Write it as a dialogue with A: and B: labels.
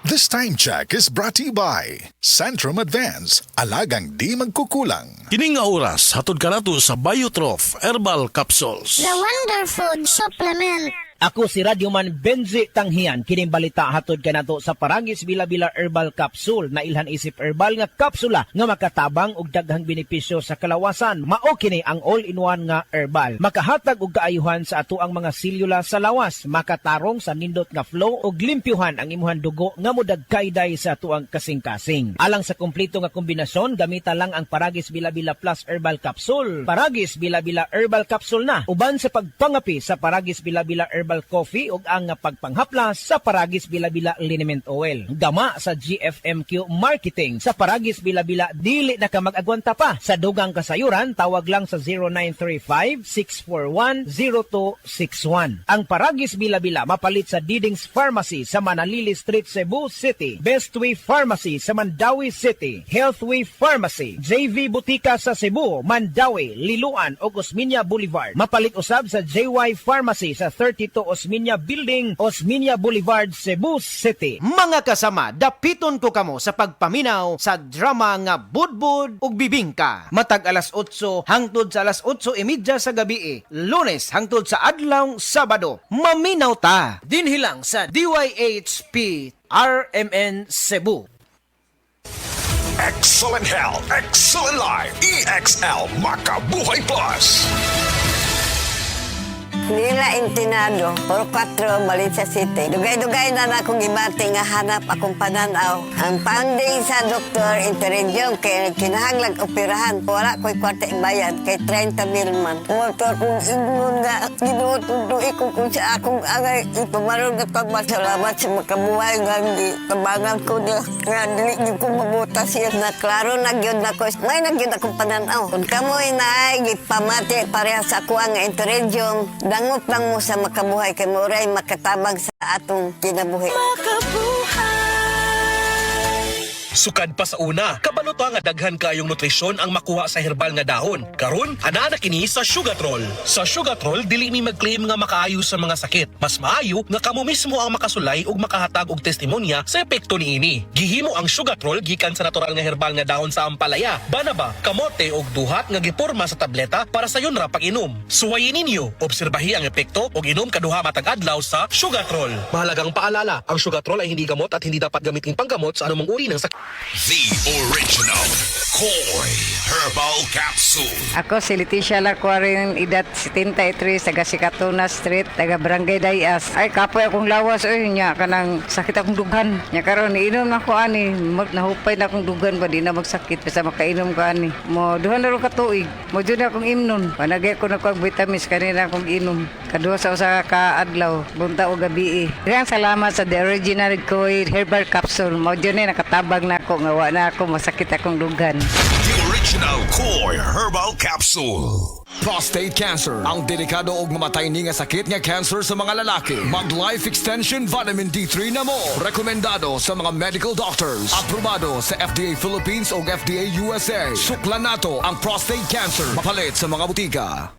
A: This time check is brought to you by Centrum Advance, alagang di magkukulang.
B: Kining nga oras, hatod ka nato sa Biotrof Herbal Capsules.
C: The Wonder Food Supplement.
D: Ako si Radyoman Benzi Tanghian. Kining balita hatod ka nato sa Paragis Bila-Bila Herbal Capsule na ilhan isip herbal nga kapsula nga makatabang og daghang benepisyo sa kalawasan. Mao kini ang all-in-one nga herbal. Makahatag og kaayuhan sa ato ang mga selula sa lawas, makatarong sa nindot nga flow ug limpyuhan ang imuhang dugo nga modagkayday sa ato ang kasing-kasing. Alang sa kumpleto nga kombinasyon, gamita lang ang Paragis Bila-Bila Plus Herbal Capsule. Paragis Bila-Bila Herbal Capsule na uban sa pagpangapi sa Paragis Bila-Bila Herbal Coffee ug ang pagpanghaplas sa Paragis Bila-Bila Liniment Oil. Gama sa GFMQ Marketing sa Paragis Bila-Bila dili na ka mag-agwanta pa. Sa dugang kasayuran, tawag lang sa 0935-641-0261. Ang Paragis Bila-Bila mapalit sa Diding's Pharmacy sa Manalili Street, Cebu City, Bestway Pharmacy sa Mandawi City, Healthway Pharmacy, JV Butika sa Cebu, Mandawi, Liloan ug Osmeña Boulevard. Mapalit usab sa JY Pharmacy sa 32 Osmeña Building, Osmeña Boulevard, Cebu City.
E: Mga kasama, dapiton ko kamo sa pagpaminaw sa drama nga Budbud ug Bibingka. Matag alas 8 hangtod sa alas 8:30 sa gabi, Lunes hangtod sa adlaw Sabado. Maminaw ta dinhi lang sa DYHP RMN Cebu.
A: Excellent Health, Excellent Life, EXL Makabuhay Plus.
F: Nila Intinado, Puro 4, Valencia City. Dugay-dugay na akong ibati nga hanap akong pananaw. Ang finding sa doktor, interredyong kay kinahanglag operahan. Wala ko'y kwarta ibayad kay 30 mil man. Motor kong ingon nga, ginutundo ko kung sa akong angay. Ipamarong na pagmasalamat sa makabuhay nga hindi tabangan ko niya. Nga dili ko mabutas siya na klaro nagyod na ko. May nagyod akong pananaw. Kung kamoy na ay ipamati pareha sa kuha nga interredyong, dangot lang mo sa makabuhay kay Moray makatabang sa atong kinabuhi.
G: Sukad pa sa una, kabalo to nga daghan kayong nutrisyon ang makuha sa herbal nga dahon. Karon, ana na kini sa Sugatrol. Sa Sugatrol, dili mi mag-claim nga makaayo sa mga sakit. Mas maayo nga kamo mismo ang makasulay ug makahatag og testimonya sa epekto niini. Gihimo ang Sugatrol gikan sa natural nga herbal nga dahon sa ampalaya, banaba, kamote ug duhat nga giporma sa tableta para sa yun ra pag-inom. Suwayin ninyo, obserbahi ang epekto ug inom kaduha matag adlaw sa Sugatrol. Mahalagang paalala, ang Sugatrol ay hindi gamot at hindi dapat gamitin panggamot sa anumang uri ng sakit.
A: The original Koi Herbal Capsule.
H: Ako si Leticia Lacuarin, edad 73, taga Sikatuna Street, taga Barangay Dayas. Ay, kapoy akong lawas, nya kanang sakit akong dugan. Nya karon iinom na ko ani, nahupay na akong dugan ba, di na magsakit, basta makainom ko ani. Mo, duhan na rin katuig, mo dyan akong imnon. Panagay ko na kong vitamins, kanina akong inom. Kaduha sa usa ka adlaw, bunta o gabi. Kaya salamat sa The Original Koi Herbal Capsule. Mo dyan nakatabag na ako, nga wa na ako, masakit akong dugan.
A: The original Koi Herbal Capsule.
I: Prostate cancer, ang delikado og mamatay ni nga sakit nga cancer sa mga lalaki. Mag Life Extension Vitamin D3 na mo. Rekomendado sa mga medical doctors. Aprobado sa FDA Philippines o FDA USA. Suklan nato ang prostate cancer. Mapalit sa mga butika.